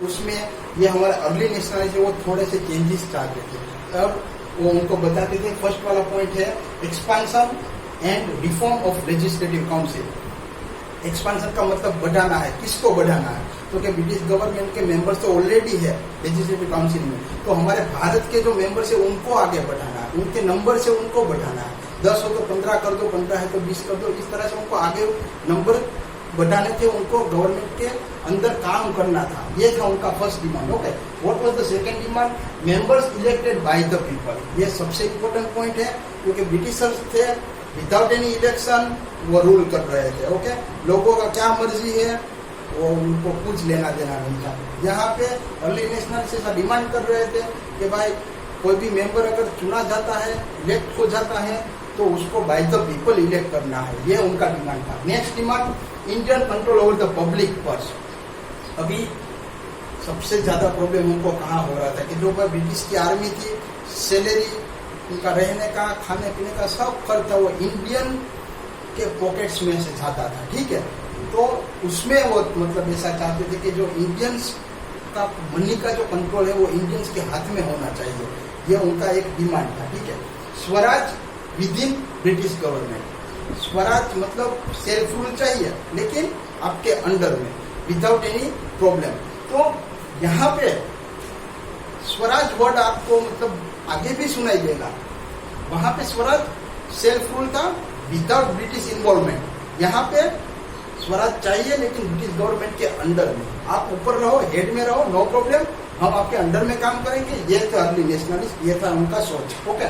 उसमें ये हमारे अर्ली नेशनलिस्ट वो थोड़े से चेंजेस चाहते थे। अब वो उनको बताते थे, फर्स्ट वाला पॉइंट है expansion and reform of legislative council. Expansion का मतलब बढ़ाना है, किसको बढ़ाना है? तो क्या ब्रिटिश गवर्नमेंट के मेंबर्स तो ऑलरेडी है लेजिस्लेटिव काउंसिल में, तो हमारे भारत के जो मेंबर्स है उनको आगे बढ़ाना है, उनके नंबर से उनको बढ़ाना है। 10 हो तो 15 कर दो, 15 है तो 20 कर दो, इस तरह से उनको आगे नंबर बढ़ाने थे, उनको गवर्नमेंट के अंदर काम करना था। ये था उनका first demand. Okay, what was the second demand? Members elected by the people. ये सबसे इम्पोर्टेंट पॉइंट है, क्योंकि ब्रिटिशर्स थे विदाउट एनी इलेक्शन वो रूल कर रहे थे। ओके, लोगों का क्या मर्जी है वो उनको कुछ लेना देना नहीं था। यहाँ पे अर्ली नेशनल से ऐसा डिमांड कर रहे थे कि भाई कोई भी मेंबर अगर चुना जाता है, इलेक्ट हो जाता है, तो उसको बाय द पीपल इलेक्ट करना है। ये उनका डिमांड था। Next demand, Indian control over the public purse. अभी सबसे ज्यादा प्रॉब्लम उनको कहाँ हो रहा था कि जो ब्रिटिश की आर्मी थी, सैलरी, उनका रहने का, खाने पीने का सब खर्च था वो इंडियन के पॉकेट्स में से जाता था। ठीक है, तो उसमें वो मतलब ऐसा चाहते थे कि जो इंडियंस का मनी का जो कंट्रोल है वो इंडियंस के हाथ में होना चाहिए। ये उनका एक डिमांड था। ठीक है, Swaraj with in British government. Swaraj मतलब सेल्फ रूल चाहिए, लेकिन आपके अंडर में, विदाउट एनी प्रॉब्लम। तो यहाँ पे स्वराज वर्ड आपको मतलब आगे भी सुनाई देगा। वहां पे स्वराज सेल्फ रूल था विदाउट ब्रिटिश इन्वॉल्वमेंट। यहाँ पे स्वराज चाहिए लेकिन ब्रिटिश गवर्नमेंट के अंडर में। आप ऊपर रहो, हेड में रहो, नो प्रॉब्लम, हम आपके अंडर में काम करेंगे। ये था अर्ली नेशनलिस्ट, ये था उनका सोच। ओके,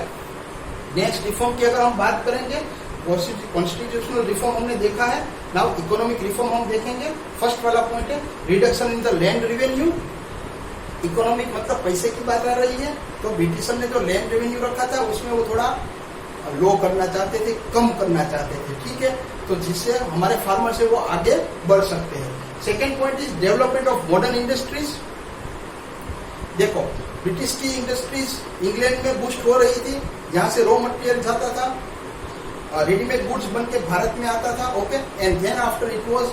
नेक्स्ट रिफॉर्म की अगर हम बात करेंगे, कॉन्स्टिट्यूशनल रिफॉर्म हमने देखा है। नाउ इकोनॉमिक रिफॉर्म हम देखेंगे। फर्स्ट वाला पॉइंट है reduction in the land revenue. Economic मतलब पैसे की बात आ रही है, तो ब्रिटिशर ने जो लैंड रेवेन्यू रखा था उसमें वो थोड़ा लो करना चाहते थे, कम करना चाहते थे। ठीक है, तो जिससे हमारे फार्मर्स है वो आगे बढ़ सकते हैं। Second point is development of modern industries. देखो, ब्रिटिश की इंडस्ट्रीज इंग्लैंड में बूस्ट हो रही थी, यहाँ से रॉ मटेरियल जाता था, रेडीमेड गुड्स बन के भारत में आता था। Okay, and then after it was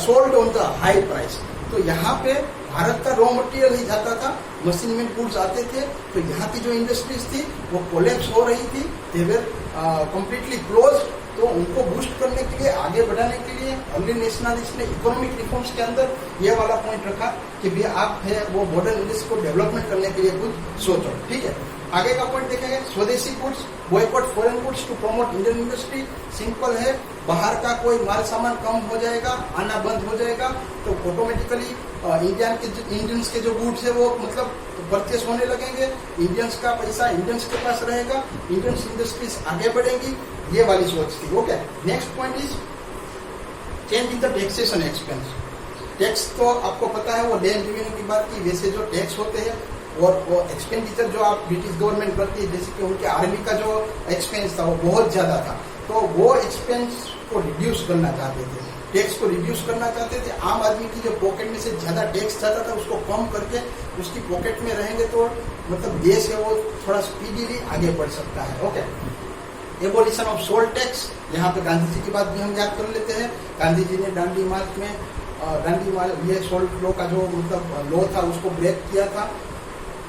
sold on the high price. तो यहाँ पे भारत का रॉ मटेरियल ही जाता था, मशीन मेड गुड्स आते थे। तो यहाँ की जो इंडस्ट्रीज थी वो कोलैप्स हो रही थी, दे वर कंप्लीटली क्लोज। तो उनको बूस्ट करने के लिए, आगे बढ़ाने के लिए अर्ली नेशनलिस्ट ने इकोनॉमिक रिफॉर्म्स के अंदर ये वाला पॉइंट रखा कि भैया आप है वो मॉडर्न इंडस्ट्री को डेवलपमेंट करने के लिए कुछ सोचो। ठीक है, आगे का पॉइंट देखेंगे, swadeshi goods, boycott foreign goods to promote Indian industry. Simple है, बाहर का कोई माल सामान कम हो जाएगा, आना बंद हो जाएगा, तो ऑटोमेटिकली इंडियंस के जो गुड्स है वो मतलब परचेस होने लगेंगे। इंडियंस का पैसा इंडियंस के पास रहेगा, इंडियंस इंडस्ट्रीज आगे बढ़ेंगी। ये वाली सोच थी। Okay, next point is change in the taxation expense. Tax तो आपको पता है वो लैंड रेवेन्यू की बात की, वैसे जो टैक्स होते हैं और वो एक्सपेंडिचर जो आप ब्रिटिश गवर्नमेंट करती है, जैसे कि उनके आर्मी का जो एक्सपेंस था वो बहुत ज्यादा था, तो वो एक्सपेंस को रिड्यूस करना चाहते थे, टैक्स को रिड्यूस करना चाहते थे। आम आदमी की जो पॉकेट में से ज्यादा टैक्स जाता था उसको कम करके उसकी पॉकेट में रहेंगे तो मतलब देश है वो थोड़ा स्पीडीली आगे बढ़ सकता है। Okay, abolition of salt tax. यहाँ पे गांधी जी की बात भी हम याद कर लेते हैं। गांधी जी ने दांडी मार्च में ये सोल्ट लॉ का जो मतलब लॉ था उसको ब्रेक किया था।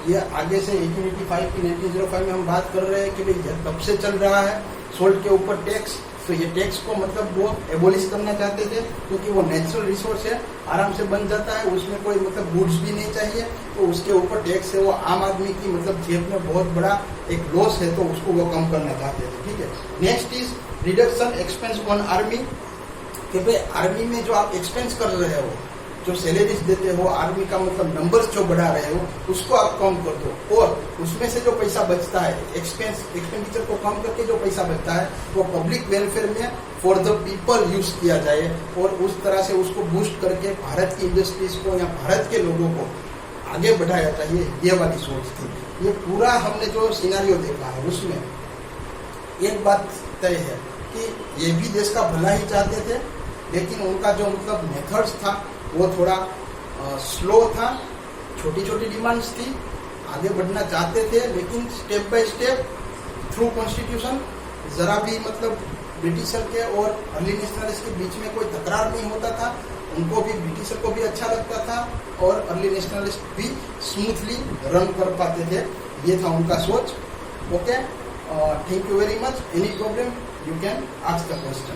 ये आगे से 1885 की 1905 में हम बात कर रहे हैं कि भाई तब से चल रहा है सोल्ट के ऊपर टैक्स। तो ये टैक्स को मतलब वो एबोलिश करना चाहते थे, क्योंकि वो नेचुरल रिसोर्स है, आराम से बन जाता है, उसमें कोई मतलब गुड्स भी नहीं चाहिए, तो उसके ऊपर टैक्स है वो आम आदमी की मतलब जेब में बहुत बड़ा एक लॉस है, तो उसको वो कम करना चाहते थे। ठीक है, next is reduction expense on army. कि भाई आर्मी में जो आप एक्सपेंस कर रहे हो, जो सैलरीज देते हो, आर्मी का मतलब नंबर्स जो बढ़ा रहे हो, उसको आप कम कर दो, और उसमें से जो पैसा बचता है एक्सपेंडिचर को कम करके जो पैसा बचता है वो पब्लिक वेलफेयर में फॉर द पीपल यूज किया जाए, और उस तरह से उसको बूस्ट करके भारत की इंडस्ट्रीज को या भारत के लोगों को आगे बढ़ाया चाहिए। ये वाली सोच थी। ये पूरा हमने जो सिनेरियो देखा है उसमें एक बात तय है कि ये भी देश का भला ही चाहते थे, लेकिन उनका जो मतलब मेथड्स था वो थोड़ा स्लो था, छोटी छोटी डिमांड्स थी, आगे बढ़ना चाहते थे, लेकिन step by step through constitution जरा भी मतलब ब्रिटिशर के और अर्ली नेशनलिस्ट के बीच में कोई तकरार नहीं होता था, उनको भी, ब्रिटिशर को भी अच्छा लगता था और अर्ली नेशनलिस्ट भी स्मूथली रन कर पाते थे। ये था उनका सोच। Okay, thank you very much. Any problem you can ask the question.